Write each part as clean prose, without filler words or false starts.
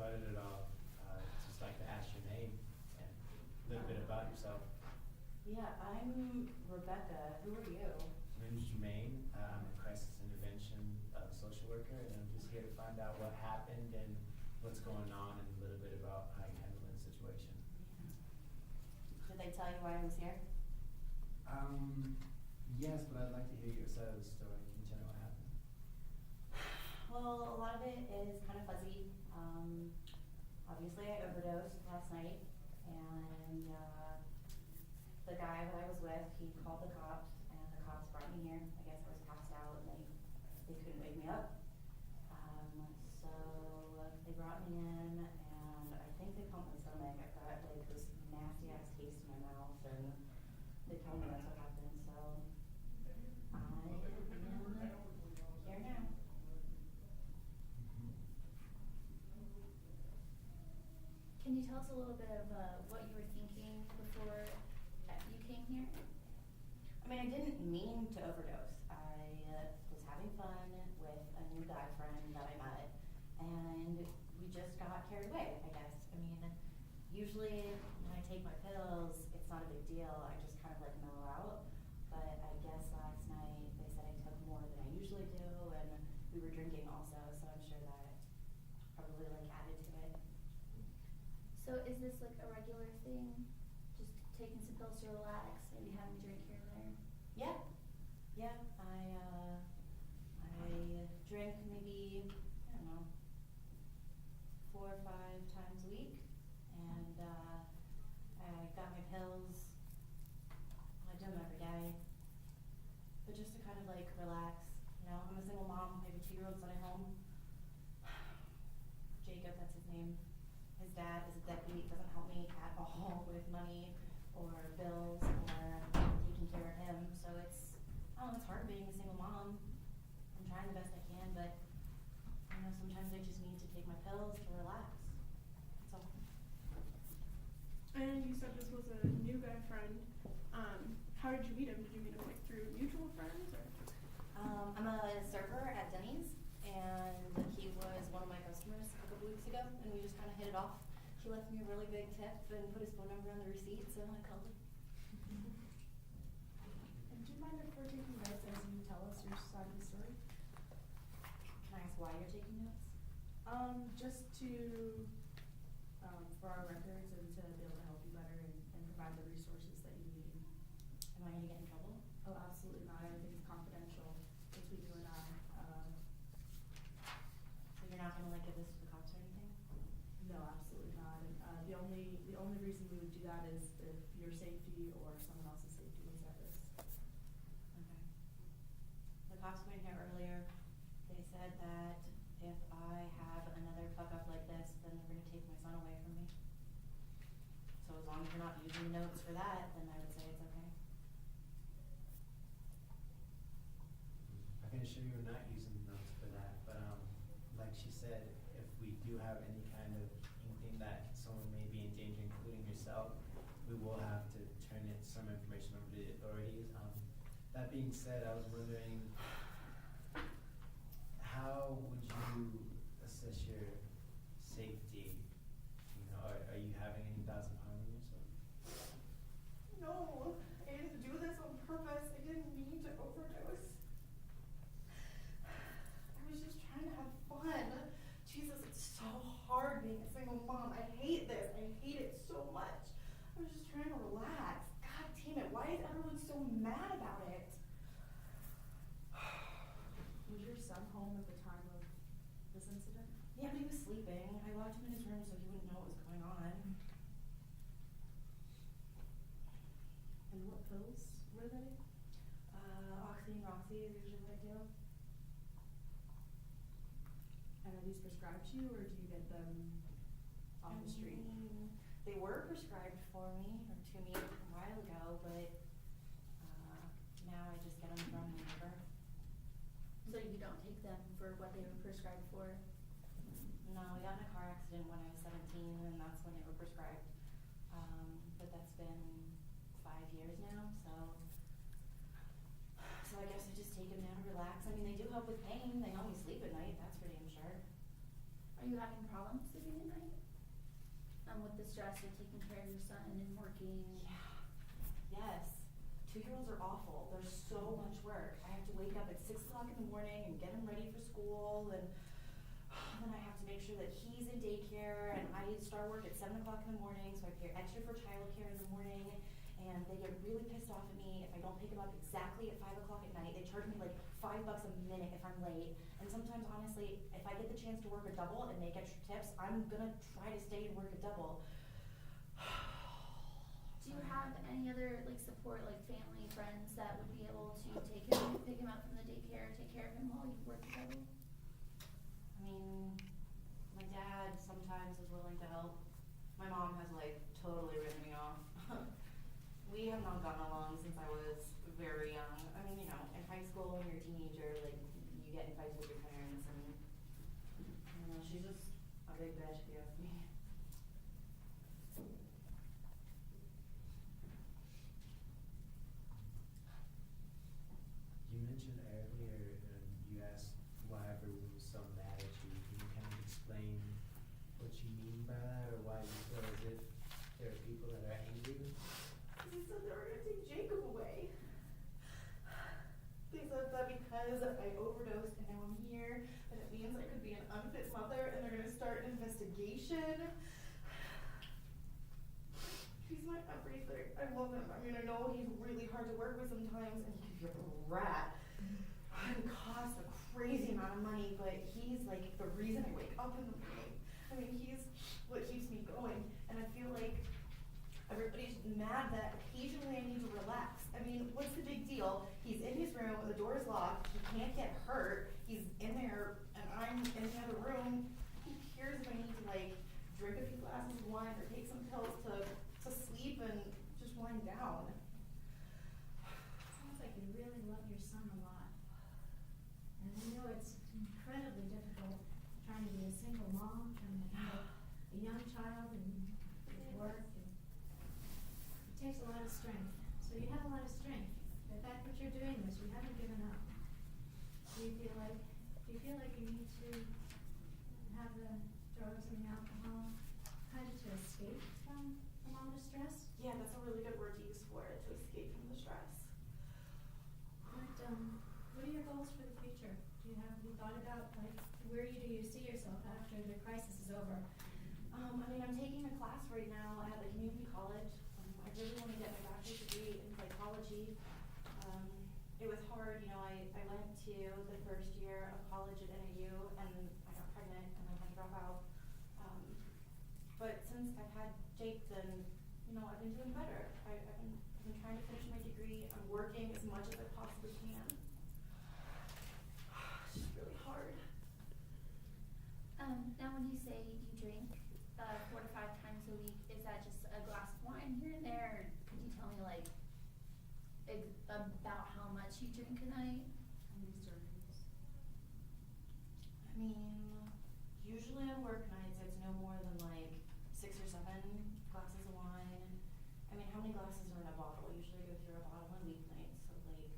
started it off, just like to ask your name and a little bit about yourself. Yeah, I'm Rebecca. Who are you? My name is Jermaine. I'm a crisis intervention social worker, and I'm just here to find out what happened and what's going on, and a little bit about how you handle the situation. Did they tell you why I was here? Yes, but I'd like to hear your side of the story. Can you tell me what happened? Well, a lot of it is kind of fuzzy. Obviously, I overdosed last night, and the guy that I was with, he called the cops, and the cops brought me here. I guess I was passed out, and they couldn't wake me up. So they brought me in, and I think they pumped my stomach. I've got like this nasty ass taste in my mouth, and they told me that's what happened. So I am here now. Can you tell us a little bit of what you were thinking before you came here? I mean, I didn't mean to overdose. I was having fun with a new guy friend that I met, and we just got carried away, I guess. I mean, usually when I take my pills, it's not a big deal. I just kind of like mellow out. But I guess last night they said I took more than I usually do, and we were drinking also, so I'm sure that probably like added to it. So is this like a regular thing? Just taking some pills to relax, maybe having a drink here and there? Yeah, yeah. I drink maybe, I don't know, 4 or 5 times a week, and I got my pills. I do them every day, but just to kind of like relax. You know, I'm a single mom. I have a 2-year-old son at home. Jacob, that's his name. His dad is a deadbeat, doesn't help me at all with money or bills or taking care of him. So it's, I don't know, it's hard being a single mom. I'm trying the best I can, but you know, sometimes I just need to take my pills to relax. That's all. And you said this was a new guy friend. How did you meet him? Did you meet him like through mutual friends or? I'm a server at Denny's, and he was one of my customers a couple weeks ago, and we just kind of hit it off. He left me a really big tip and put his phone number on the receipt, so I called him. And do you mind if we're taking notes as you tell us your side of the story? Can I ask why you're taking notes? Just to, for our records and to be able to help you better and provide the resources that you need. Am I gonna get in trouble? Oh, absolutely not. Everything's confidential between you and I. So you're not gonna like give this to the cops or anything? No, absolutely not. And, the only reason we would do that is if your safety or someone else's safety was at risk. Okay. The cops were in here earlier. They said that if I have another fuck up like this, then they're gonna take my son away from me. So as long as you're not using notes for that, then I would say it's okay. I can assure you we're not using notes for that, but like she said, if we do have any kind of inkling that someone may be in danger, including yourself, we will have to turn in some information over to the authorities. That being said, I was wondering, how would you assess your safety? You know, are you having any thoughts of harming yourself? No, I didn't do this on purpose. I didn't mean to overdose. I was just trying to have fun. Jesus, it's so hard being a single mom. I hate this. I hate it so much. I was just trying to relax. God damn it, why is everyone so mad about it? Was your son home at the time of this incident? Yeah, but he was sleeping. I locked him in his room so he wouldn't know what was going on. And what pills were they? Oxy and Roxy is usually what I do. And are these prescribed to you, or do you get them on the street? They were prescribed for me, or to me a while ago, but now I just get them from my neighbor. So you don't take them for what they were prescribed for? No, we got in a car accident when I was 17, and that's when they were prescribed. But that's been 5 years now, so I guess I just take them now to relax. I mean, they do help with pain. They help me sleep at night, that's for damn sure. Are you having problems sleeping at night? With the stress of taking care of your son and working? Yeah. Yes. 2-year-olds are awful. There's so much work. I have to wake up at 6 o'clock in the morning and get him ready for school, and then I have to make sure that he's in daycare, and I start work at 7 o'clock in the morning, so I pay extra for childcare in the morning, and they get really pissed off at me if I don't pick him up exactly at 5 o'clock at night. They charge me like $5 a minute if I'm late, and sometimes honestly, if I get the chance to work a double and make extra tips, I'm gonna try to stay and work a double. Do you have any other like support, like family, friends that would be able to take him, pick him up from the daycare, take care of him while you work the double? I mean, my dad sometimes is willing to help. My mom has like totally written me off. We have not gotten along since I was very young. I mean, you know, in high school when you're a teenager, like you get in fights with your parents, and I don't know, she's just a big bitch if you ask me. You mentioned earlier, you asked why everyone was so mad at you. Can you kind of explain what you mean by that, or why you feel as if there are people that are angry? They said they were gonna take Jacob away. They said that because I overdosed and now I'm here, that it means I could be an unfit mother, and they're gonna start an investigation. He's my everything. I love him. I mean, I know he's really hard to work with sometimes, and he can be a rat. And costs a crazy amount of money, but he's like the reason I wake up in the morning. I mean, he's what keeps me going, and I feel like everybody's mad that occasionally I need to relax. I mean, what's the big deal? He's in his room, the door is locked, he can't get hurt, he's in there, and I'm in the other room. Who cares if I need to like drink a few glasses of wine or take some pills to sleep and just wind down? Sounds like you really love your son a lot. And I know it's incredibly difficult trying to be a single mom, trying to handle a young child and work. And it takes a lot of strength. So you have a lot of strength. The fact that you're doing this, you haven't given up. Do you feel like you need to have the drugs and the alcohol kind of to escape from all the stress? Yeah, that's a really good word to use for it, to escape from the stress. What are your goals for the future? Have you thought about like where do you see yourself after the crisis is over? I mean, I'm taking a class right now at the community college. I really want to get my bachelor's degree in psychology. It was hard, you know, I went to the first year of college at NAU and I got pregnant and I had to drop out. But since I've had Jake, then, you know, I've been doing better. I've been trying to finish my degree. I'm working as much as I possibly can. It's just really hard. Now when you say you drink 4 to 5 times a week, is that just a glass of wine here and there? Or could you tell me like about how much you drink a night? How many servings? I mean, usually on work nights it's no more than like 6 or 7 glasses of wine. I mean, how many glasses are in a bottle? Usually I go through a bottle on weeknights, so like,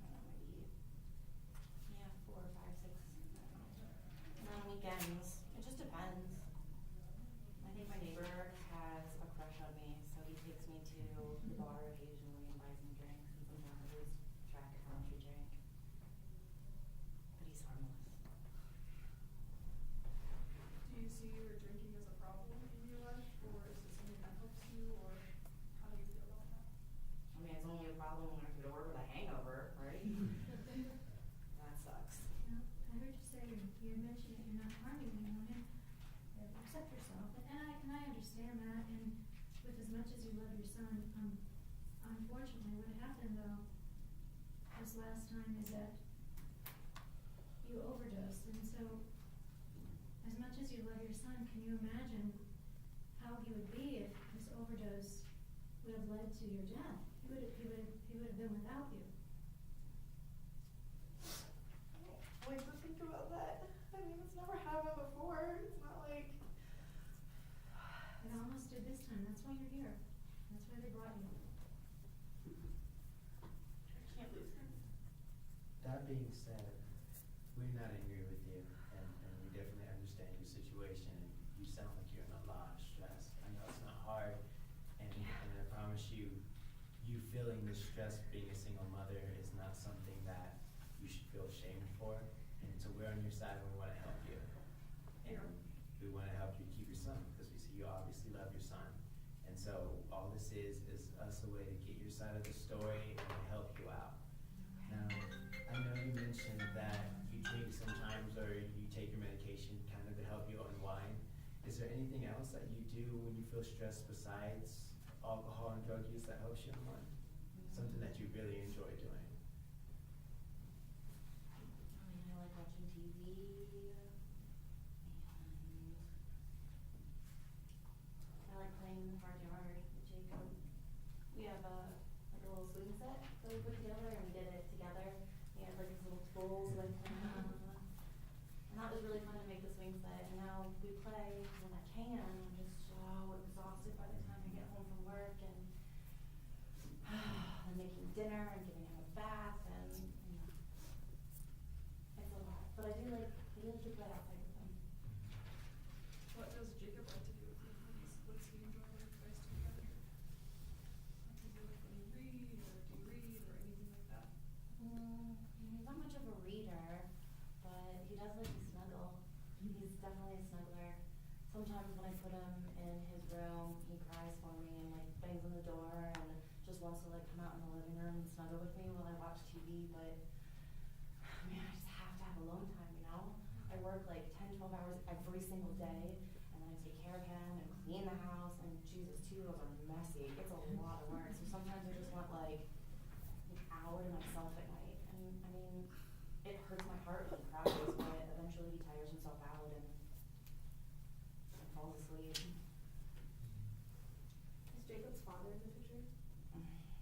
I don't know, maybe, yeah, 4 or 5, 6, I don't know. And on weekends, it just depends. I think my neighbor has a crush on me, so he takes me to the bar occasionally and buys me drinks, and sometimes I lose track of how much we drink. But he's harmless. Do you see your drinking as a problem in your life, or is it something that helps you, or how do you feel about that? I mean, it's only a problem when I have to work with a hangover, right? That sucks. Yeah, I heard you say you mentioned that you're not harming anyone, and accept yourself, and I understand that. And with as much as you love your son, unfortunately, what happened though this last time is that you overdosed, and so as much as you love your son, can you imagine how he would be if this overdose would have led to your death? He would have been without you. I like to think about that. I mean, it's never happened before. It's not like. It almost did this time. That's why you're here. That's why they brought you. I can't lose him. That being said, we're not angry with you, and we definitely understand your situation. you sound like you're in a lot of stress. I know it's not hard, and I promise you, you feeling the stress being a single mother is not something that you should feel ashamed for. And so we're on your side and we wanna help you. And we wanna help you keep your son, because we see you obviously love your son. And so all this is us a way to get your side of the story and to help you out. Now, I know you mentioned that you drink sometimes or you take your medication kind of to help you unwind. Is there anything else that you do when you feel stressed besides alcohol and drug use that helps you unwind? Something that you really enjoy doing? I mean, I like watching TV, and I like playing in the front yard with Jacob. We have like a little swing set that we put together, and we did it together. We had like these little tools with him, and that was really fun to make the swing set. And now we play when I can. I'm just so exhausted by the time I get home from work, and making dinner and giving him a bath, and it's a lot. But I do like to play outside with him. What does Jacob like to do with you? What's he enjoy when you guys together? Like, does he like when you read, or do you read, or anything like that? He's not much of a reader, but he does like to snuggle. He's definitely a snuggler. Sometimes when I put him in his room, he cries for me and like bangs on the door and just wants to like come out in the living room and snuggle with me while I watch TV, but man, I just have to have alone time, you know? I work like 10, 12 hours every single day, and then I take care of him and clean the house, and Jesus, 2 of those are messy. It's a lot of work, so sometimes I just want like an hour to myself at night, and I mean, it hurts my heart when he cries, but eventually he tires himself out and falls asleep. Is Jacob's father in the picture?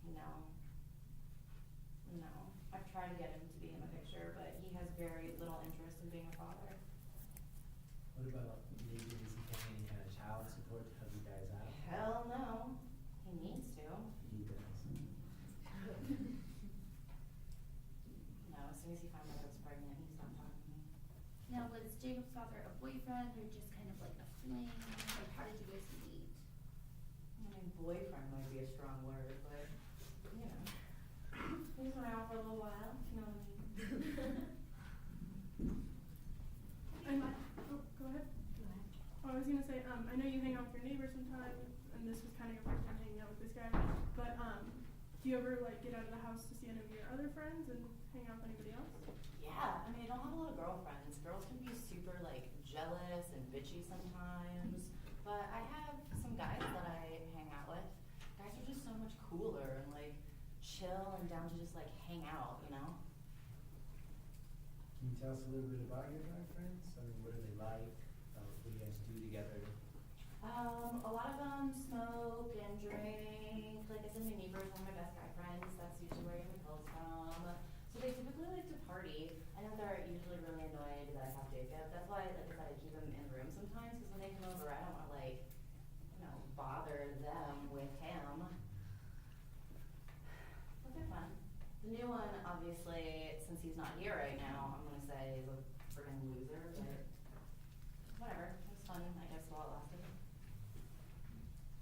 No. No. I've tried to get him to be in the picture, but he has very little interest in being a father. What about maybe is he paying any kind of child support to help you guys out? Hell no. He needs to. He does. No, as soon as he found out I was pregnant, he stopped talking to me. Now, was Jacob's father a boyfriend or just kind of like a fling? Like, how did you guys meet? I mean, boyfriend might be a strong word, but, you know. He was around for a little while, if you know what I mean. Go ahead. Go ahead. I was gonna say, I know you hang out with your neighbors sometimes, and this was kind of your first time hanging out with this guy, but, do you ever like get out of the house to see any of your other friends and hang out with anybody else? Yeah, I mean, I don't have a lot of girlfriends. Girls can be super, like, jealous and bitchy sometimes, but I have some guys that I hang out with. Guys are just so much cooler and, like, chill and down to just, like, hang out, you know? Can you tell us a little bit about your guy friends? I mean, what are they like? What do you guys do together? A lot of them smoke and drink. Like I said, my neighbor is one of my best guy friends. That's usually where I get my pills from. So they typically like to party. I know they're usually really annoyed that I have Jacob. That's why, like I said, I keep him in the room sometimes, because when they come over, I don't want to, like, you know, bother them with him. But they're fun. The new one, obviously, since he's not here right now, I'm gonna say is a friggin' loser, but whatever. It was fun, I guess, while it lasted.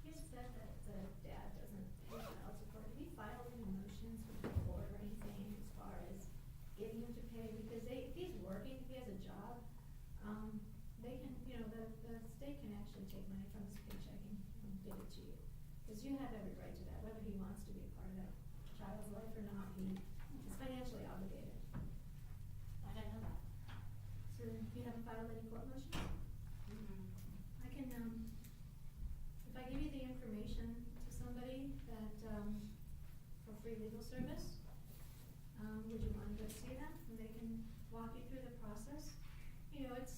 You said that the dad doesn't pay child support. Have you filed any motions with the board or anything as far as getting him to pay? Because if he's working, if he has a job, they can, you know, the state can actually take money from his paycheck and give it to you. Because you have every right to that, whether he wants to be a part of that child's life or not, he is financially obligated. I didn't know that. So you haven't filed any court motions? I can, if I give you the information to somebody that, for free legal service, would you want to go see them? And they can walk you through the process. You know, it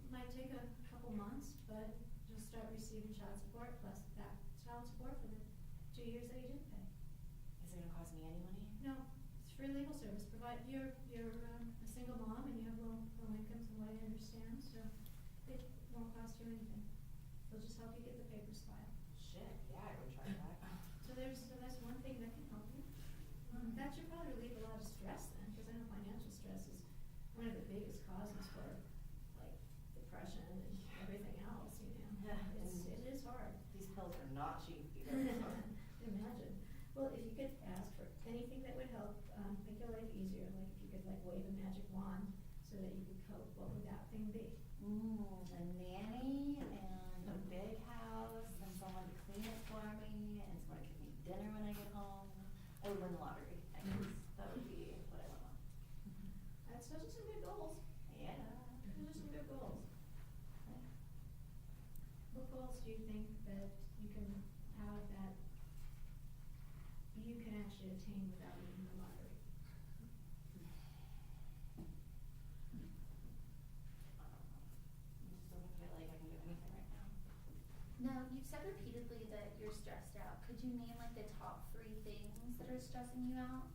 might take a couple months, but you'll start receiving child support plus that child support for the 2 years that you didn't pay. Is it gonna cost me any money? No, it's free legal service. Provide, you're a single mom and you have low income from what I understand, so it won't cost you anything. They'll just help you get the papers filed. Shit, yeah, I would try that. So that's one thing that can help you. That should probably relieve a lot of stress then, because I know financial stress is one of the biggest causes for like depression and everything else, you know. a nanny and a big house and someone to clean it for me and someone to cook me dinner when I get home. I would win the lottery, I guess. That would be what I would want. Those are some good goals. Yeah. Those are some good goals. What goals do you think that you can have that you can actually attain without winning the lottery? I just don't feel like I can do anything right now. Now, you've said repeatedly that you're stressed out. Could you name like the top 3 things that are stressing you out?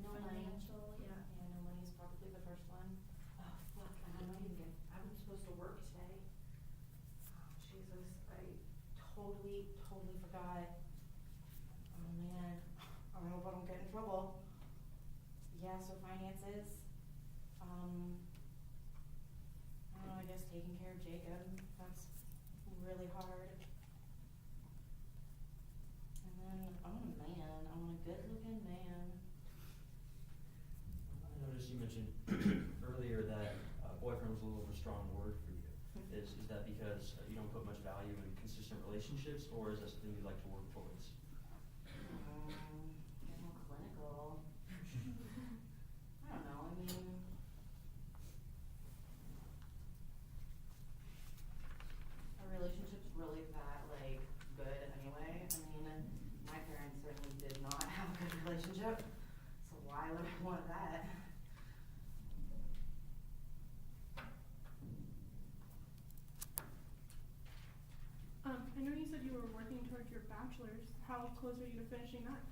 No money. Financial, yeah. Yeah, no money is probably the first one. Oh, fuck, I'm not even gonna, I was supposed to work today. Oh, Jesus, I totally forgot. Oh, man, I hope I don't get in trouble. Yeah, so finances, I don't know, I guess taking care of Jacob, that's really hard. And then, I want a man, I want a good looking man. I noticed you mentioned earlier that boyfriend was a little of a strong word for you. Is that because you don't put much value in consistent relationships, or is that something you'd like to work towards? Get more clinical. I don't know, I mean. Our relationship's really that, like, good anyway. I mean, my parents certainly did not have a good relationship, so why would I want that? I know you said you were working towards your bachelor's. How close are you to finishing that?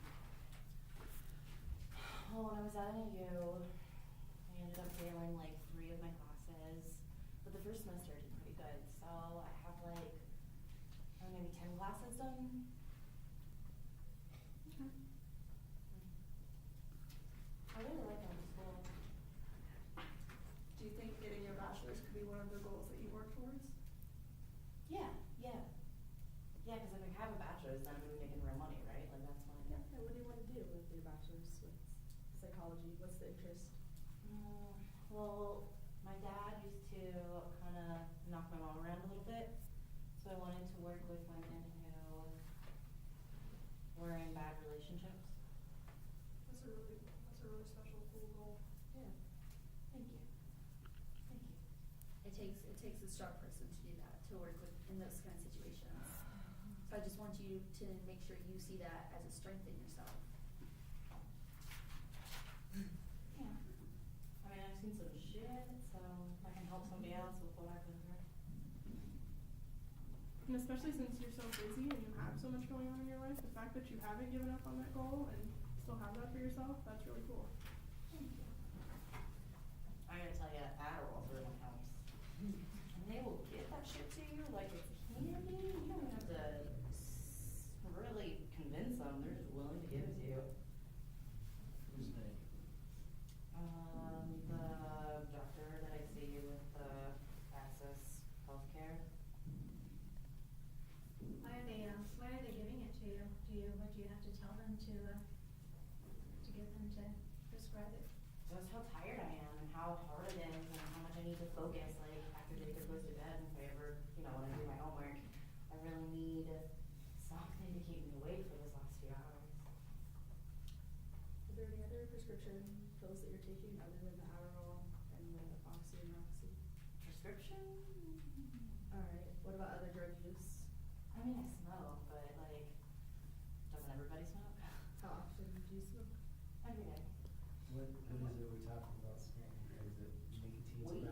Well, when I was at NAU, I ended up failing like 3 of my classes, but the first semester I did pretty good, so I have like, maybe 10 classes done. Okay. I really like going to school. Do you think getting your bachelor's could be one of the goals that you work towards? Yeah, yeah. Yeah, because if I have a bachelor's, then I'm gonna be making real money, right? Like that's fine. Yeah, and what do you want to do with your bachelor's with psychology? What's the interest? Well, my dad used to kind of knock my mom around a little bit, so I wanted to work with women who were in bad relationships. That's a really special, cool goal. Yeah. Thank you. Thank you. It takes a strong person to do that, to work with in those kind of situations. So I just want you to make sure you see that as a strength in yourself. Yeah. I mean, I've seen some shit, so I can help somebody else with what I've been through. And especially since you're so busy and you have so much going on in your life, the fact that you haven't given up on that goal and still have that for yourself, that's really cool. Thank you. I gotta tell you, Adderall really helps. And they will give that shit to you like it's candy. You don't even have to really convince them. They're just willing to give it to you. Who's they? The doctor that I see with the Access Healthcare. Why are they giving it to you? What do you have to tell them to get them to prescribe it? Just how tired I am and how hard it is and how much I need to focus, like, after Jacob goes to bed, if I ever, when I do my homework, I really need something to keep me awake for those last few hours. Are there any other prescription pills that you're taking other than the Adderall and the Oxy and Roxy? Prescription? Alright, what about other drug use? I mean, I smoke, but, like, doesn't everybody smoke? How often do you smoke? Every day. What is it we're talking about smoking? Is it nicotine, Weed.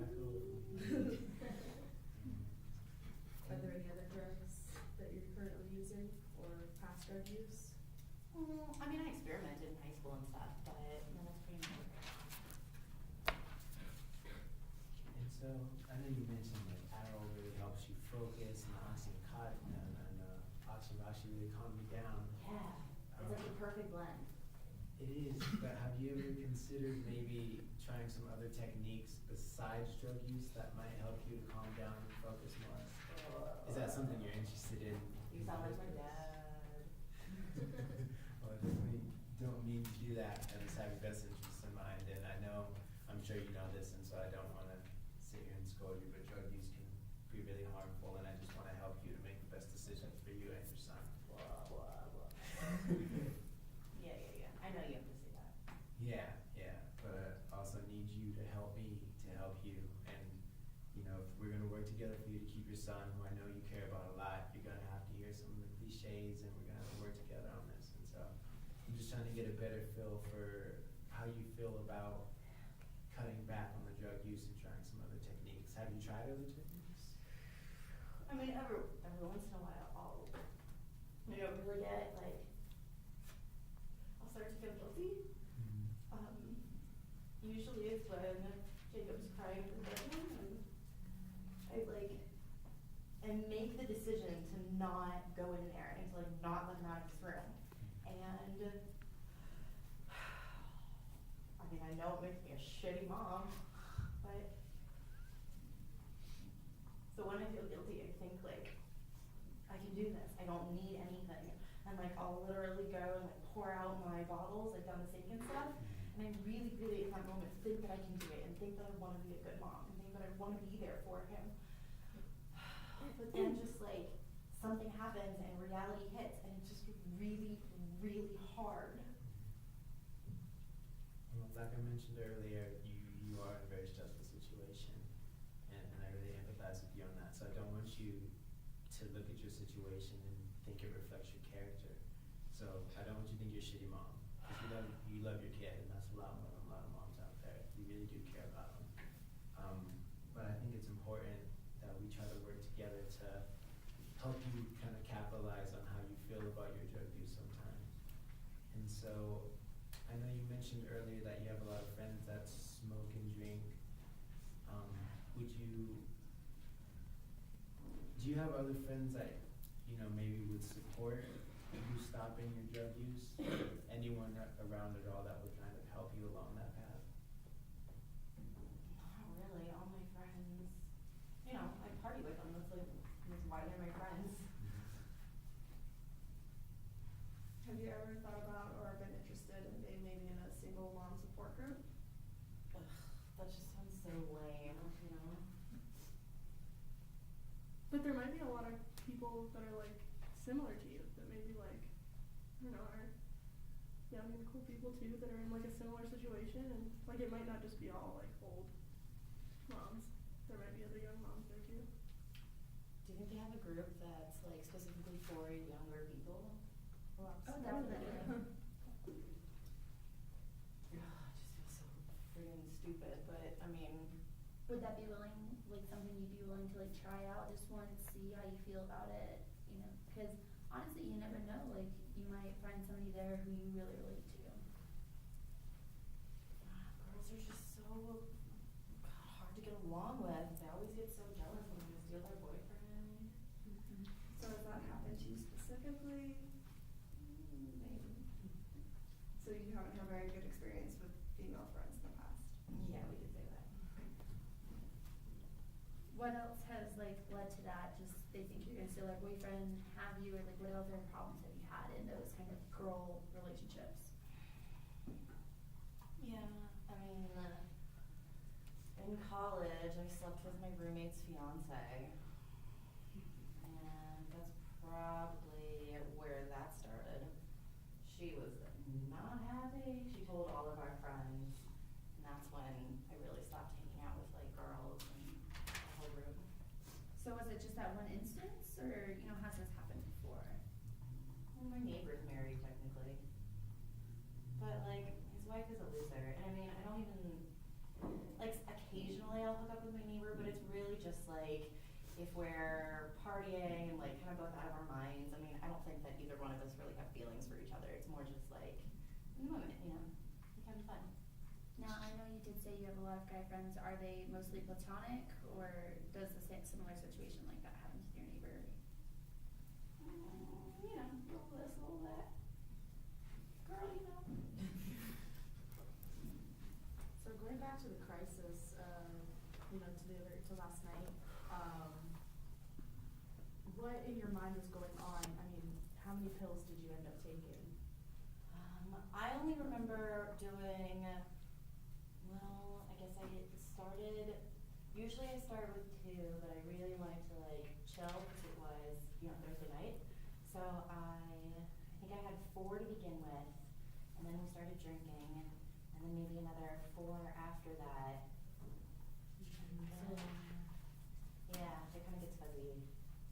tobacco? Are there any other drugs that you're currently using or past drug use? I mean, I experimented in high school and stuff, but that's pretty much it. And so, I know you mentioned like Adderall really helps you focus, and Oxycontin and Oxyroxy really calm you down. Yeah, it's like the perfect blend. It is, but have you ever considered maybe trying some other techniques besides drug use that might help you to calm down and focus more? Is that something you're interested in? You sound like my dad. Well, I definitely don't mean to do that. I just have your best interests in mind, and I know I'm sure you know this, and so I don't wanna sit here and scold you, but drug use can be really harmful, and I just wanna help you to make the best decisions for you and your son. Blah, blah, blah. Yeah, I know you have to say that. Yeah, but I also need you to help me to help you, and, you know, if we're gonna work together for you to keep your son, who I know you care about a lot, you're gonna have to hear some of the cliches, and we're gonna have to work together on this, and so, I'm just trying to get a better feel for how you feel about cutting back on the drug use and trying some other techniques. Have you tried other techniques? I mean, every once in a while, really get, like, I'll start to feel guilty. Usually it's when Jacob's crying in the bedroom, and I, like, and make the decision to not go in there and to, like, not let him out of his room. And, I mean, I know it makes me a shitty mom, but, so when I feel guilty, I think, like, I can do this, I don't need anything, and, like, I'll literally go and, like, pour out my bottles, like, down the sink and stuff, and I really, really, in that moment, think that I can do it, and think that I wanna be a good mom, and think that I wanna be there for him. But then just, like, something happens and reality hits, and it's just really, really hard. Well, like I mentioned earlier, you are in a very stressful situation, and I really empathize with you on that, so I don't want you to look at your situation and think it reflects your character. So I don't want you to think you're a shitty mom, because you love your kid, and that's a lot more than a lot of moms out there. You really do care about them. But I think it's important that we try to work together to help you kind of capitalize on how you feel about your drug use sometimes. And so I know you mentioned earlier that you have a lot of friends that smoke and drink. Do you have other friends that, you know, maybe would support you stopping your drug use? Anyone around at all that would kind of help you along that path? Not really, all my friends, you know, I party with them, that's why they're my friends. Have you ever thought about or been interested in being maybe in a single mom support group? Ugh, that just sounds so lame, you know? But there might be a lot of people that are like similar to you that maybe like, I don't know, are young and cool people too that are in like a similar situation, and like it might not just be all like old moms. There might be other young moms there too. Do you think they have a group that's like specifically for younger people? Oh, definitely. Ugh, it just feels so friggin' stupid, but I mean, Would that be like something you'd be willing to like try out just once, see how you feel about it, you know? Because honestly, you never know, like you might find somebody there who you really relate to. girls are just so hard to get along with. They always get so jealous when they steal their boyfriend. So has that happened to you specifically? Maybe. So you haven't had a very good experience with female friends in the past? Yeah, we could say that. What else has like led to that? Just they think you're gonna steal their boyfriend, have you, or like what other problems have you had in those kind of girl relationships? Yeah, I mean, in college, I slept with my roommate's fiance, and that's probably where that started. She was not happy. She told all of our friends, and that's when I really stopped hanging out with like girls and the whole group. So was it just that one instance, or you know, has this happened before? Well, my neighbor's married technically, but like his wife is a loser, and I mean I don't even like occasionally I'll hook up with my neighbor, but it's really just like if we're partying and like kind of both out of our minds. I mean I don't think that either one of us really have feelings for each other. It's more just like in the moment, you know, like having fun. Now I know you did say you have a lot of guy friends. Are they mostly platonic, or does a similar situation like that happen to your neighbor? You know, a little this, a little that. Girl, you know. So going back to the crisis, to last night, what in your mind was going on? I mean, how many pills did you end up taking? I only remember doing, well, I guess I started, usually I start with 2, but I really wanted to like chill because it was, Thursday night. So I think I had 4 to begin with, and then we started drinking, and then maybe another 4 after that. So, yeah, it kind of gets fuzzy,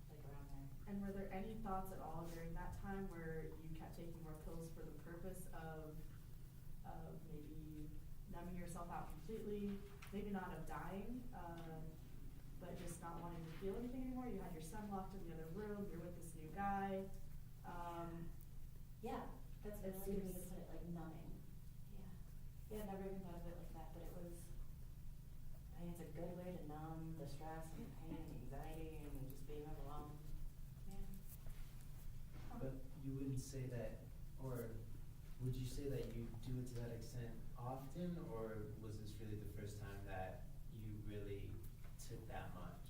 like around there. And were there any thoughts at all during that time where you kept taking more pills for the purpose of maybe numbing yourself out completely, maybe not of dying, but just not wanting to feel anything anymore? You had your son locked in the other room, you're with this new guy. Yeah, that's It really good way to seems- put it, like numbing. Yeah. Yeah, I've never even thought of it like that, but it was, I think it's a good way to numb the stress and the pain and the anxiety and just being overwhelmed. Yeah. But you wouldn't say that, or would you say that you do it to that extent often, or was this really the first time that you really took that much?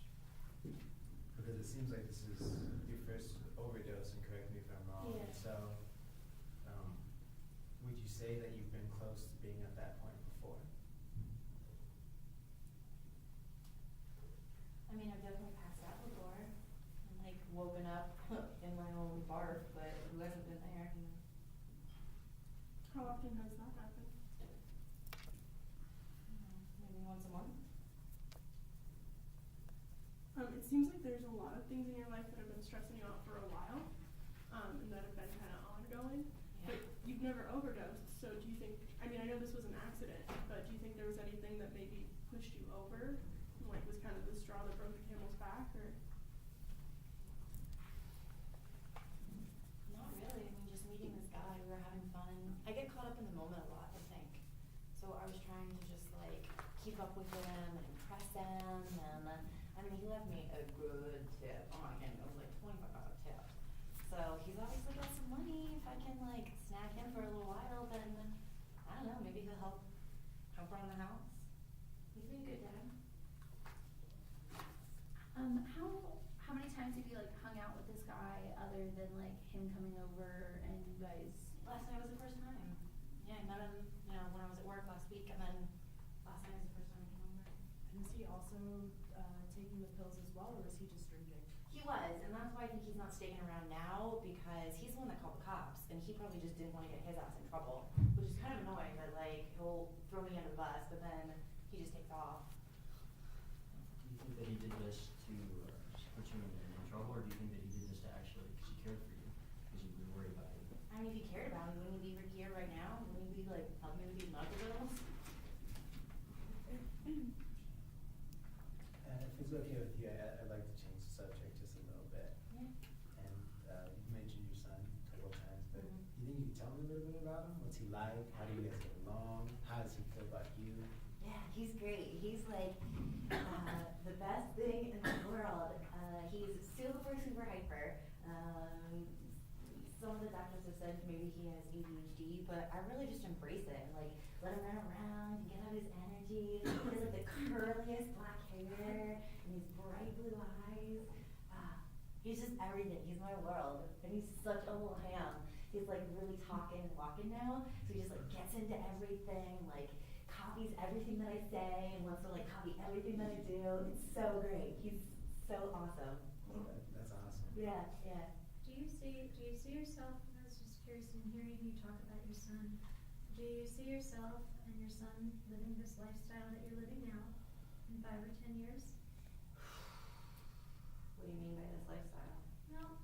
Because it seems like this is your first overdose, and correct me if I'm wrong. Yeah. So, would you say that you've been close to being at that point before? I mean, I've definitely passed out before and like woken up in my own barf, but who hasn't been there, How often has that happened? maybe once a month? It seems like there's a lot of things in your life that have been stressing you out for a while, and that have been kind of ongoing. Yeah. But you've never overdosed, so do you think, I mean, I know this was an accident, but do you think there was anything that maybe pushed you over? Like, was kind of the straw that broke the camel's back, or? Not really. I mean, just meeting this guy, we were having fun. I get caught up in the moment a lot, I think. So I was trying to just like keep up with him and impress him, and I mean, he left me a good tip on him. It was like $25 tip. So he's obviously got some money. If I can like snag him for a little while, then I don't know, maybe he'll help run the house. He's been a good dad. How many times have you like hung out with this guy other than like him coming over and you guys? Last night was the first time. Yeah, I met him, when I was at work last week, and then last night was the first time he came over. And is he also taking the pills as well, or is he just drinking? He was, and that's why I think he's not sticking around now, because he's the one that called the cops, and he probably just didn't want to get his ass in trouble, which is kind of annoying that like he'll throw me under the bus, but then he just takes off. Do you think that he did this to put you in trouble, or do you think that he did this to actually, because he cared for you, because he was worried about you? I mean, if he cared about me, wouldn't he be here right now? Wouldn't he be like helping me with these medical bills? If it's okay with you, I'd like to change the subject just a little bit. Yeah. And you mentioned your son a couple of times, but Mhm. you think you can tell me a little bit about him? What's he like? How do you guys get along? How does he feel about you? Yeah, he's great. He's like the best thing in the world. He's super, super hyper. Some of the doctors have said maybe he has ADHD, but I really just embrace it and like let him run around and get out his energy. He has like the curliest black hair and these bright blue eyes. He's just everything. He's my world, and he's such a little ham. He's like really talking and walking now, so he just like gets into everything, like copies everything that I say and wants to like copy everything that I do. It's so great. He's so awesome. That's awesome. Yeah, yeah. Do you see yourself, I was just curious in hearing you talk about your son, do you see yourself and your son living this lifestyle that you're living now in 5 or 10 years? What do you mean by this lifestyle? Well,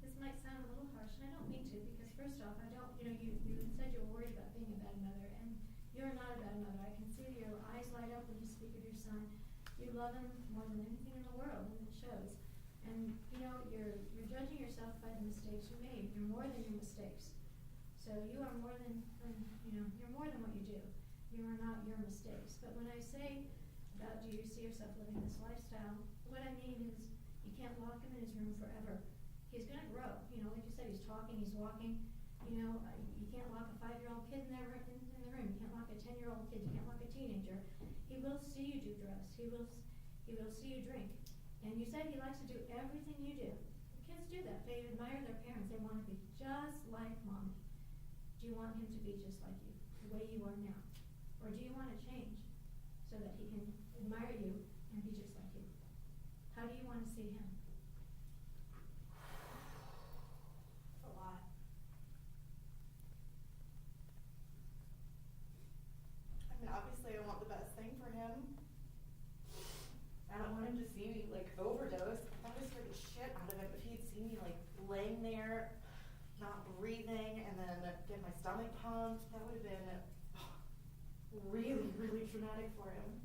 this might sound a little harsh, and I don't mean to, because first off, I don't, you said you were worried about being a bad mother, and you're not a bad mother. I can see your eyes light up when you speak of your son. You love him more than anything in the world, and it shows. And, you're judging yourself by the mistakes you made. You're more than your mistakes. So you are more than, you're more than what you do. You are not your mistakes. But when I say about do you see yourself living this lifestyle, what I mean is you can't lock him in his room forever. He's gonna grow. Like you said, he's talking, he's walking. You can't lock a 5-year-old kid in the room. You can't lock a 10-year-old kid. You can't lock a teenager. He will see you do drugs. He will see you drink. And you said he likes to do everything you do. Kids do that. They admire their parents. They want to be just like mommy. Do you want him to be just like you, the way you are now? Or do you wanna change so that he can admire you and be just like you? How do you wanna see him? It's a lot. I mean, obviously I want the best thing for him. I don't want him to see me like overdose. That would scare the shit out of him if he'd seen me like laying there, not breathing, and then get my stomach pumped. That would have been really, really traumatic for him.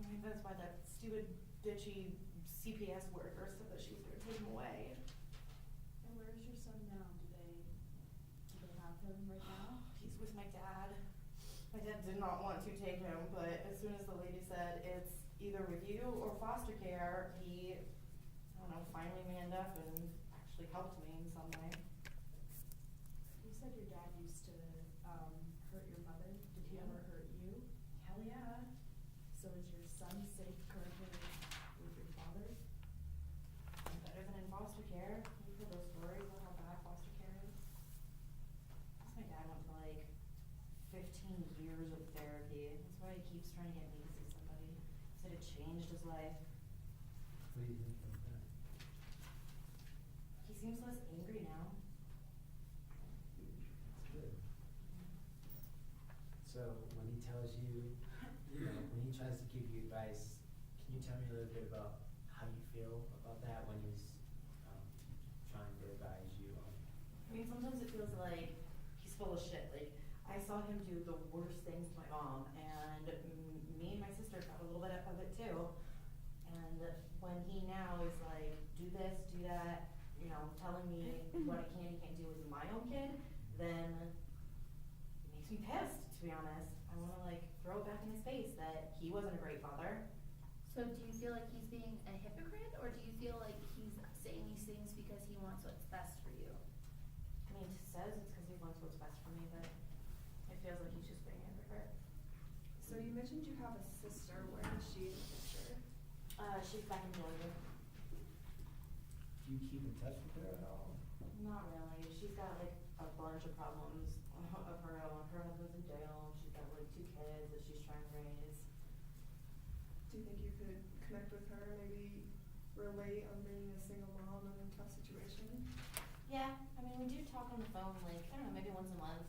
I think that's why that stupid, bitchy CPS worker said that she was gonna take him away. And where is your son now? Do they have him right now? He's with my dad. My dad did not want to take him, but as soon as the lady said it's either with you or foster care, he, I don't know, finally manned up and actually helped me in some way. You said your dad used to hurt your mother. Did he ever hurt you? Hell yeah. So is your son safe currently with your father? Better than in foster care. You've heard those stories about how bad foster care is. My dad went to like 15 years of therapy. That's why he keeps trying to get me to see somebody. He said it changed his life. What do you think about that? He seems less angry now. That's good. So when he tells you, when he tries to give you advice, can you tell me a little bit about how you feel about that when he's trying to advise you on? I mean, sometimes it feels like he's full of shit. Like, I saw him do the worst things to my mom, and me and my sister got a little bit of it too. And when he now is like, do this, do that, you know, telling me what I can and can't do with my own kid, then it makes me pissed, to be honest. I wanna like throw it back in his face that he wasn't a great father. So do you feel like he's being a hypocrite, or do you feel like he's saying these things because he wants what's best for you? I mean, he says it's because he wants what's best for me, but it feels like he's just being a hypocrite. So you mentioned you have a sister. Where is she in the picture? She's back in Georgia. Do you keep in touch with her at all? Not really. She's got like a bunch of problems of her own. Her husband's in jail. She's got like 2 kids that she's trying to raise. Do you think you could connect with her, maybe relate on being a single mom in a tough situation? Yeah, I mean, we do talk on the phone like, I don't know, maybe once a month.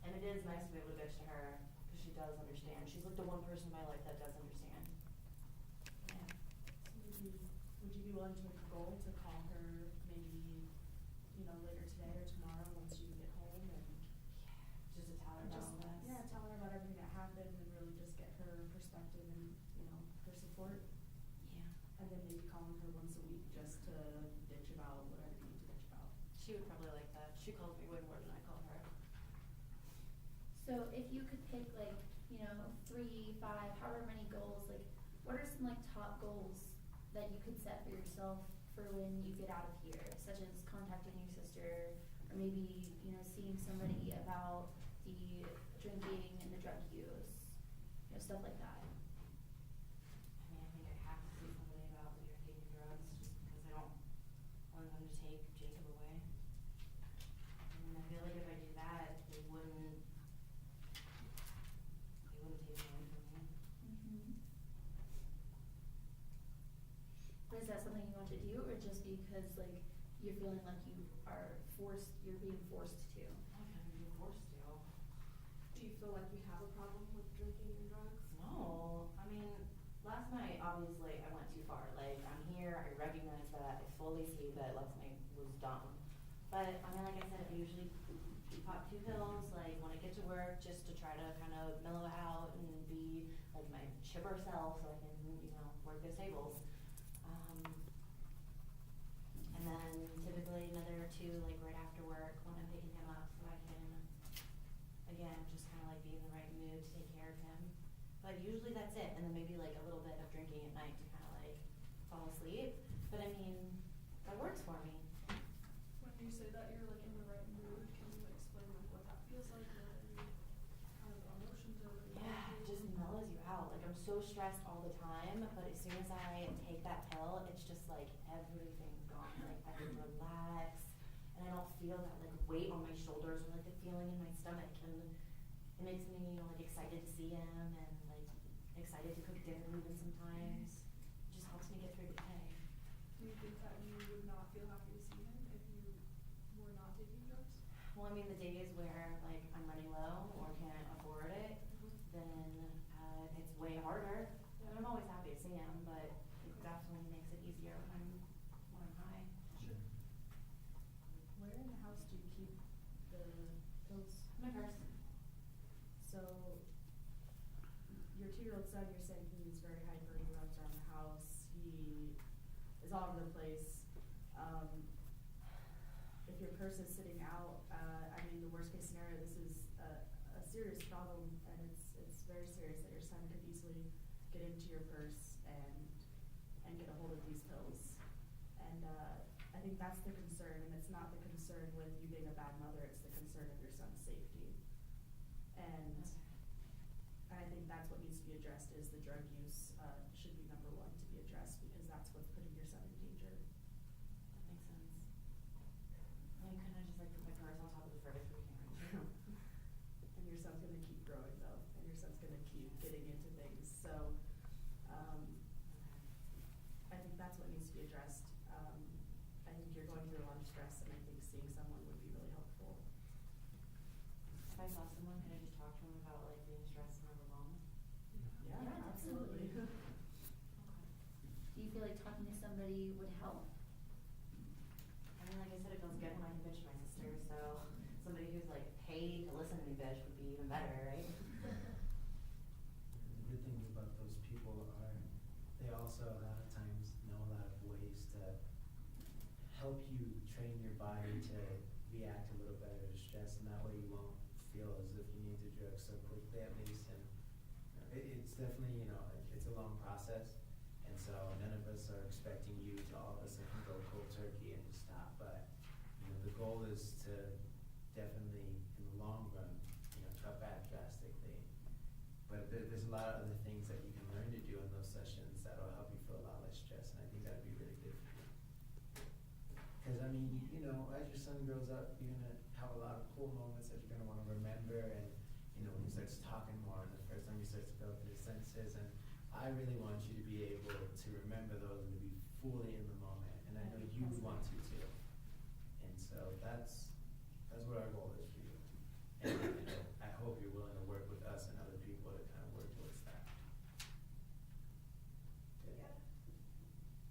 And it is nice to be able to bitch to her because she does understand. She's like the one person in my life that does understand. Yeah. So would you be willing to make a goal to call her maybe, you know, later today or tomorrow once you get home and Just to tell her about just, all this. yeah, tell her about everything that happened and really just get her perspective and, you know, her support? Yeah. And then maybe calling her once a week just to bitch about whatever you need to bitch about. She would probably like that. She calls me way more than I call her. So if you could pick like, 3, 5, however many goals, like what are some like top goals that you could set for yourself for when you get out of here, such as contacting your sister, or maybe, seeing somebody about the drinking and the drug use, stuff like that? I mean, I think I have to see somebody about the drinking and drugs just because I don't want them to take Jacob away. I mean, I feel like if I do that, they wouldn't take him away from me. Is that something you want to do, or just because like you're feeling like you're being forced to? I'm kind of being forced to. Do you feel like you have a problem with drinking and drugs? No, I mean, last night, obviously, I went too far. Like, I'm here, I recognize that, I fully see that last night was dumb. But, I mean, like I said, I usually pop 2 pills, like, when I get to work, just to try to kind of mellow out and be, like, my chipper self so I can, work those tables. And then typically another 2, like, right after work when I'm picking him up so I can, again, just kind of, like, be in the right mood to take care of him. But usually that's it, and then maybe like a little bit of drinking at night to kind of like fall asleep. But I mean, that works for me. When you say that you're like in the right mood, can you explain like what that feels like, or any kind of emotions or what Yeah, it just mellows you out. Like I'm so stressed all the time, but as soon as I take that pill, it's just like everything's gone. Like I can relax, and I don't feel that like weight on my shoulders or like the feeling in my stomach. And it makes me, you know, like excited to see him and like excited to cook dinner even sometimes. It just helps me get through the day. Do you think that you would not feel happy to see him if you were not taking drugs? Well, I mean, the days where like I'm running low or can't afford it, then it's way harder. And I'm always happy to see him, but it definitely makes it easier when I'm high. Sure. Where in the house do you keep the pills? My purse. So, your 2-year-old son, you're saying he's very hyper, he runs around the house, he is all over the place. If your purse is sitting out, I mean, the worst case scenario, this is a serious problem, and it's very serious that your son could easily get into your purse and get a hold of these pills. And I think that's the concern, and it's not the concern with you being a bad mother, it's the concern of your son's safety. And I think that's what needs to be addressed, is the drug use should be number one to be addressed, because that's what's putting your son in danger. That makes sense. I mean, couldn't I just like put my purse on top of the fridge we can't reach? And your son's gonna keep growing though, and your son's gonna keep getting into things, so, I think that's what needs to be addressed. I think you're going through a lot of stress, and I think seeing someone would be really helpful. If I saw someone, could I just talk to him about like being stressed and overwhelmed? Yeah, Yeah, absolutely. Do you feel like talking to somebody would help? I mean, like I said, it feels good when I can bitch to my sister, so somebody who's like paid to listen to me bitch would be even better, right? The good thing about those people are, they also a lot of times know a lot of ways to help you train your body to react a little better to stress, and that way you won't feel as if you need the drug so quickly at least. And it's definitely, you know, it's a long process, and so none of us are expecting you to all of a sudden go cold turkey and just stop. But you know, the goal is to definitely, in the long run, you know, cut back drastically. But there's a lot of other things that you can learn to do in those sessions that'll help you feel a lot less stress, and I think that'd be really good for you. Because I mean, you know, as your son grows up, you're gonna have a lot of cool moments that you're gonna want to remember, and you know, when he starts talking more, and the first time he starts developing his senses, and I really want you to be able to remember those and to be fully in the moment, and I know you want to too. And so that's what our goal is for you. And you know, I hope you're willing to work with us and other people to kind of work towards that.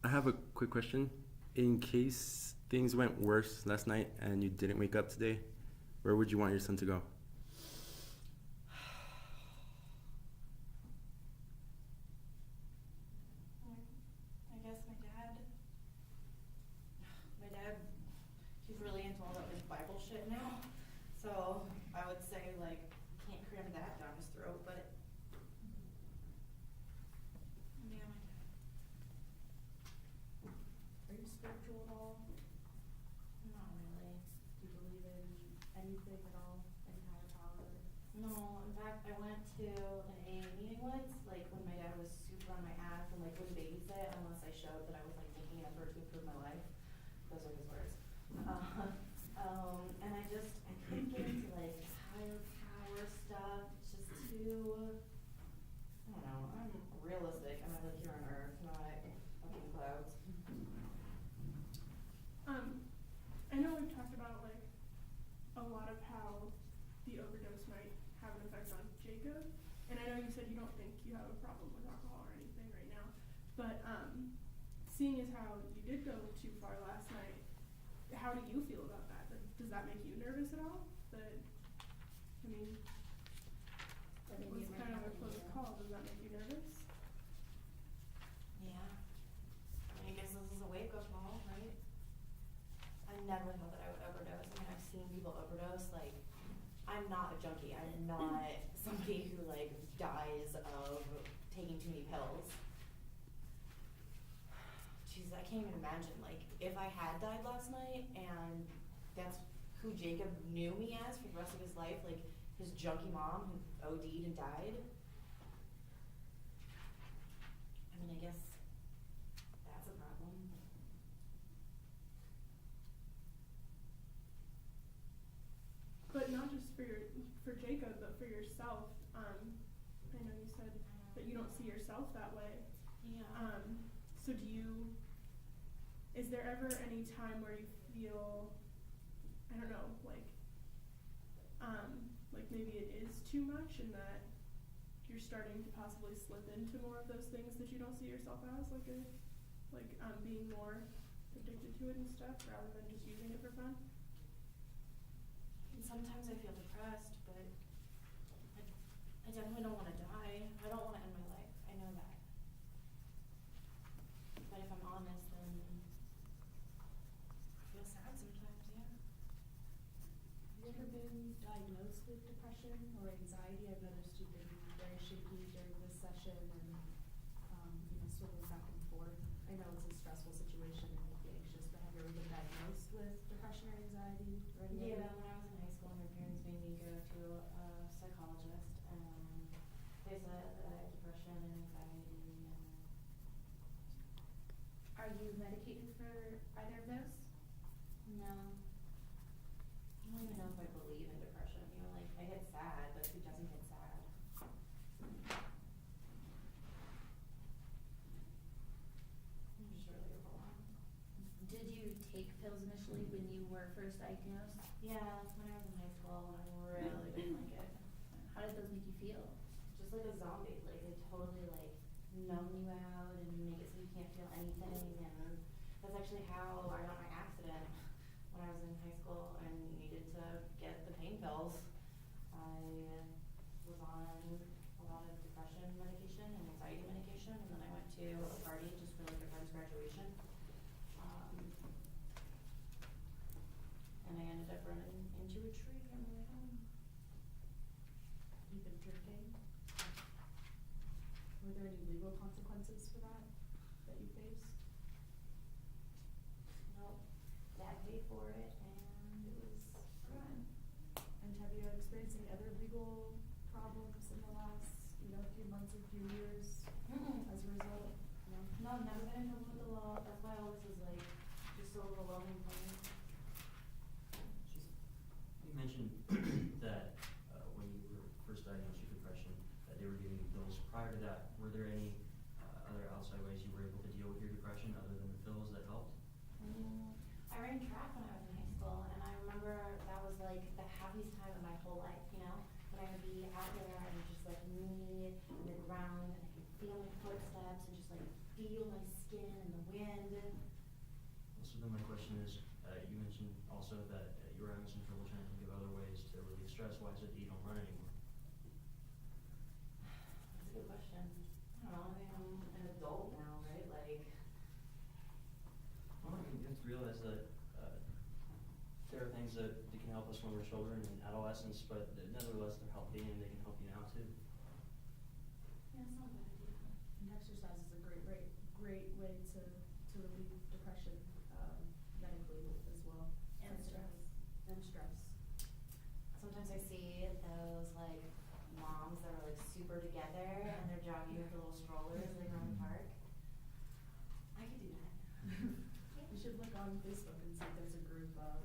I have a quick question. In case things went worse last night and you didn't wake up today, where would you want your son to go? I guess my dad, he's really into all that like Bible shit now. So I would say like, can't cram that down his throat, but yeah, my dad. Are you spiritual at all? Not really. Do you believe in anything at all? Any higher power? No, in fact, I went to an AA meeting once, like when my dad was super on my ass and like wouldn't babysit unless I showed that I was like making an effort to improve my life. Those are his words. And I couldn't get into like higher power stuff. It's just too, I don't know, I'm realistic. I'm like here on earth, not up in the clouds. I know we've talked about like a lot of how the overdose might have an effect on Jacob, and I know you said you don't think you have a problem with alcohol or anything right now, but seeing as how you did go too far last night, how do you feel about that? Like, does that make you nervous at all? That, I mean, it was kind of a close call. Does that make you nervous? Yeah. I mean, I guess this is a wake-up call, right? I never thought that I would overdose. I mean, I've seen people overdose. Like, I'm not a junkie. I'm not somebody who, like, dies of taking too many pills. Jeez, I can't even imagine. Like, if I had died last night and that's who Jacob knew me as for the rest of his life, like, his junkie mom who OD'd and died. I mean, I guess that's a problem. But not just for Jacob, but for yourself, I know you said that you don't see yourself that way. Yeah. So is there ever any time where you feel, I don't know, like maybe it is too much and that you're starting to possibly slip into more of those things that you don't see yourself as, being more addicted to it and stuff rather than just using it for fun? And sometimes I feel depressed, but I definitely don't want to die. I don't want to end my life. I know that. But if I'm honest, then I feel sad sometimes, yeah. Have you ever been diagnosed with depression or anxiety? I've noticed you've been very shaky during this session and, swiveling back and forth. I know it's a stressful situation and you'd be anxious, but have you ever been diagnosed with depression or anxiety or any Yeah, other? when I was in high school, my parents made me go to a psychologist, and they said that I had depression and anxiety, and Are you medicated for either of those? no. I don't even know if I believe in depression, I get sad, but who doesn't get sad? I'm just really overwhelmed. Did you take pills initially when you were first diagnosed? Yeah, when I was in high school, and I really didn't like it. How did those make you feel? Just like a zombie, they totally numb you out and make it so you can't feel anything, and that's actually how I got my accident when I was in high school and needed to get the pain pills. I was on a lot of depression medication and anxiety medication, and then I went to a party just for a friend's graduation. And I ended up running into a tree on the way home. You've been drinking? Were there any legal consequences for that you faced? Nope, Dad paid for it, and it was fun. And have you experienced any other legal problems in the last, few months or few years as a result? No? No, I've never been in trouble with the law. That's why all this is just so overwhelming for me. You mentioned that when you were first diagnosed with depression, that they were giving you pills. Prior to that, were there any other outside ways you were able to deal with your depression other than the pills that helped? I ran track when I was in high school, and I remember that was the happiest time of my whole life, when I would be out there and just me in the ground, and I could feel my footsteps and just feel my skin and the wind. So then my question is, you mentioned also that you were having some trouble trying to think of other ways to relieve stress. Why is it that you don't run anymore? That's a good question. I don't know, I'm an adult now, right? Well, you have to realize that there are things that can help us when we're children and adolescents, but nevertheless they're healthy and they can help you now too. Yeah, it's not a bad idea. And exercise is a great way to relieve depression medically as well. And stress. And stress. Sometimes I see those moms that are super together and they're jogging with the little strollers around the park. I could do that. You should look on Facebook and see if there's a group of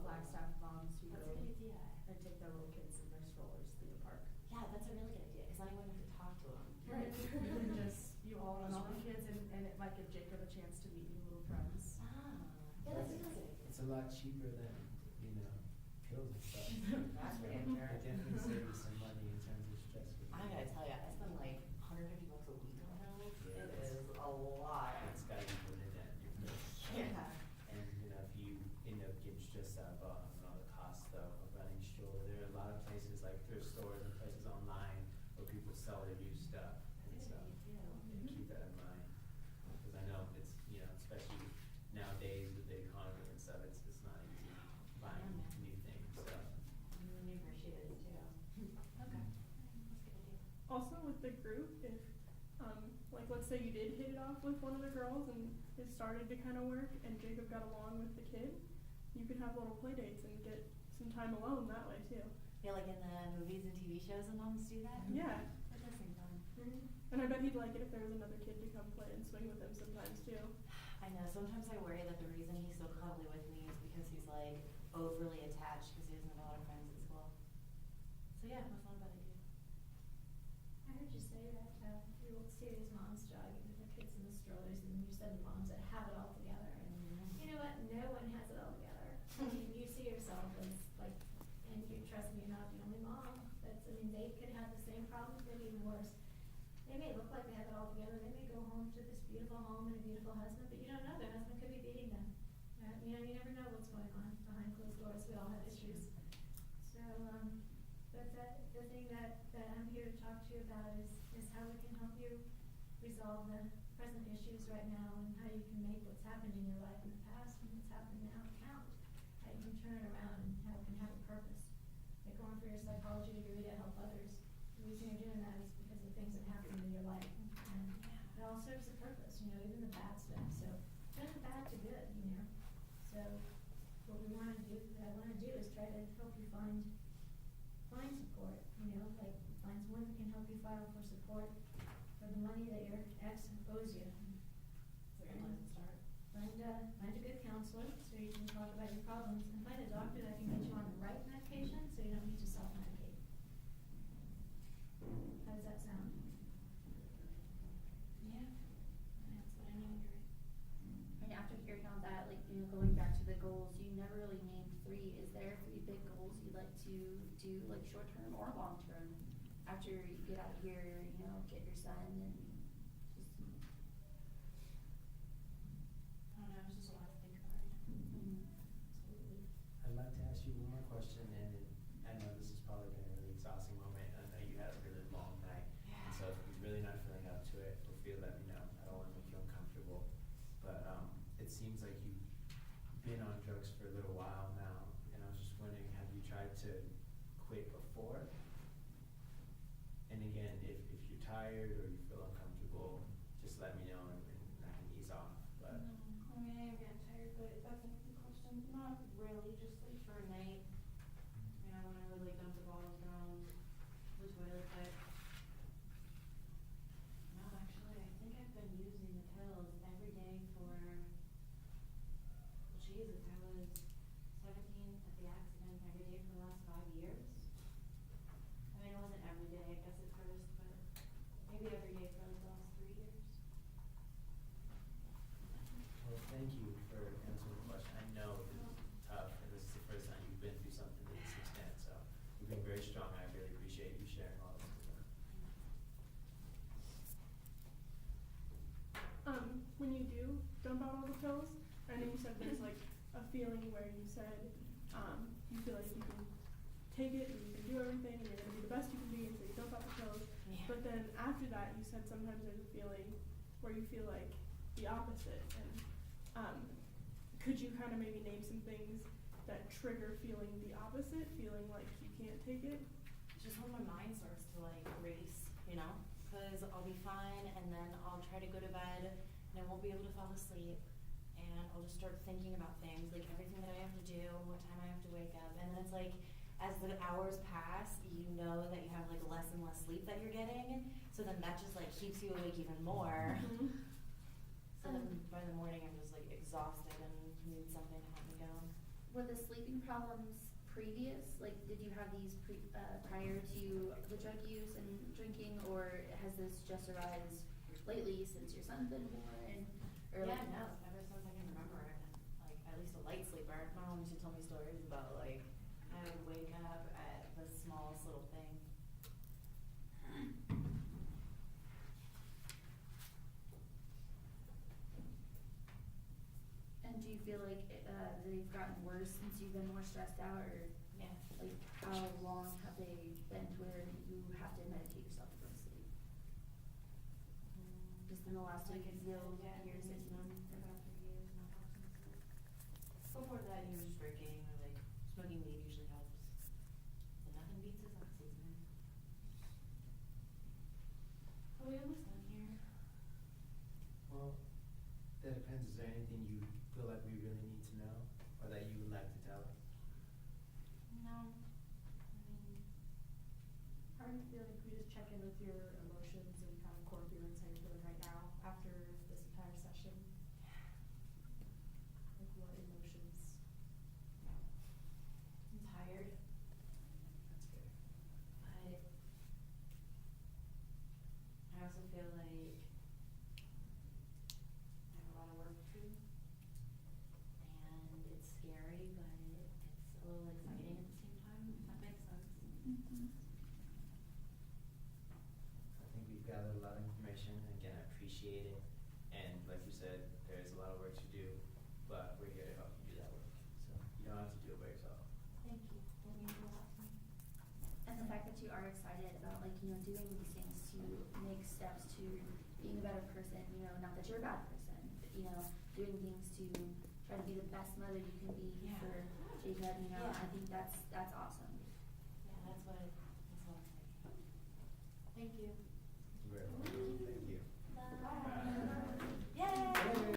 Flagstaff moms who That's go a good idea. and take their little kids in their strollers through the park. Yeah, that's a really good idea, because then I wouldn't have to talk to them. Right. And just, you all run all the kids and it might give Jacob a chance to meet new little friends. Ah, yeah, that's a really good idea. It's a lot cheaper than, pills and stuff. That's for damn sure. It definitely saves you some money in terms of stress relief. I gotta tell you, I spend $150 a week on those. Yeah, It is a lot. It's gotta be put in that, Yeah. And, if you end up getting stressed out about, the cost of running stroller, there are a lot of places like thrift stores and places online where people sell their used stuff. And so, keep that in mind. Because I know it's, especially nowadays with the economy and stuff, it's not easy buying new things, so. I really appreciate it too. Okay. That's a good idea. Also with the group, if let's say you did hit it off with one of the girls and it started to kind of work and Jacob got along with the kid, you could have little play dates and get some time alone that way too. Yeah, like in the movies and TV shows when moms do that? Yeah. That does seem fun. And I bet he'd like it if there was another kid to come play and swing with him sometimes too. I know, sometimes I worry that the reason he's so cuddly with me is because he's overly attached because he doesn't have a lot of friends at school. So So yeah, that's not a bad idea. I heard you say that, your serious moms jogging with their kids in the strollers, and you said the moms that have it all together, and you know what, no one has it all together. I mean, you see yourself as like, and you trust me, you're not the only mom, I mean, they could have the same problems, maybe even worse. They may look like they have it all together, they may go home to this beautiful home and a beautiful husband, but you don't know, their husband could be beating them. You know, you never know what's going on behind closed doors, we all have issues. So, but the thing that I'm here to talk to you about is how we can help you resolve the present issues right now, and how you can make what's happened in your life in the past and what's happening now count. How you can turn it around and how it can have a purpose. Like going for your psychology degree to help others. The reason you're doing that is because of things that happened in your life, and it all serves a purpose, you know, even the bad stuff. So turn the bad to good, you know. So what I want to do is try to help you find support, you know, like find someone who can help you file for support for the money that your ex owes you. It's a good place to start. Find a good counselor so you can talk about your problems, and find a doctor that can get you on the right medication so you don't need to self-medicate. How does that sound? Yeah, that's what I need to do. And after hearing all that, like, you know, going back to the goals, you never really named 3. Is there 3 big goals you'd like to do, like short term or long term, after you get out of here, you know, get your son and just. I don't know, it's just a lot to think about right now. Absolutely. I'd like to ask you one more question, and I know this is probably been a really exhausting moment, and I know you had a really long night. And so if you're really not feeling up to it, or feel, let me know. I don't want to make you uncomfortable. But it seems like you've been on drugs for a little while now, and I was just wondering, have you tried to quit before? And again, if you're tired or you feel uncomfortable, just let me know, and I can ease off. But I mean, I am getting tired, but that's a good question. Not really, just like for a night. I mean, I wanna really dump the balls down the toilet, but No, actually, I think I've been using the pills every day for, well, Jesus, I was 17 at the accident, every day for the last 5 years. I mean, it wasn't every day, I guess at first, but maybe every day for like the last 3 years. well, thank you for answering the question. I know this is tough, and this is the first time you've been through something to this extent, so you've been very strong. I really appreciate you sharing all this with us. When you do dump out all the pills, I know you said there's like a feeling where you said, you feel like you can take it and you can do everything and you're gonna be the best you can be, and so you dump out the pills. Yeah. But then after that, you said sometimes there's a feeling where you feel like the opposite. And could you kind of maybe name some things that trigger feeling the opposite, feeling like you can't take it? It's just when my mind starts to like race, you know, cause I'll be fine and then I'll try to go to bed and I won't be able to fall asleep, and I'll just start thinking about things, like everything that I have to do, what time I have to wake up, and then it's like, as the hours pass, you know that you have like less and less sleep that you're getting, so then that just like keeps you awake even more. So then by the morning I'm just like exhausted and need something to help me go. Were the sleeping problems previous? Like, did you have these prior to the drug use and drinking, or has this just arisen lately since your son's been born? Or Yeah, like, no, ever since I can remember, I've been like at least a light sleeper. My mom used to tell me stories about like I would wake up at the smallest little thing. And do you feel like they've gotten worse since you've been more stressed out, or Yeah. like how long have they been to where you have to medicate yourself to go to sleep? Just in the last like few I said, years yeah, that it's you've been for about 3 years now. Before that, you know, just drinking or like smoking weed usually helps. So nothing beats his oxygen. Are we almost done here? Well, that depends. Is there anything you feel like we really need to know, or that you would like to tell us? No. I mean, I feel like we just check in with your emotions and kind of core feelings, how you're feeling right now after this entire session. Like what emotions? I'm tired. That's fair. appreciate it. And like you said, there's a lot of work to do, but we're here to help you do that work. So you don't have to do it by yourself. Thank you. That means a lot to me. And the fact that you are excited about like, you know, doing these things to make steps to being a better person, you know, not that you're a bad person, but you know, doing things to try to be the best mother you can be Yeah. for Jacob, you know, Yeah. I think that's awesome. Yeah, that's what I like. Thank you. You're very welcome.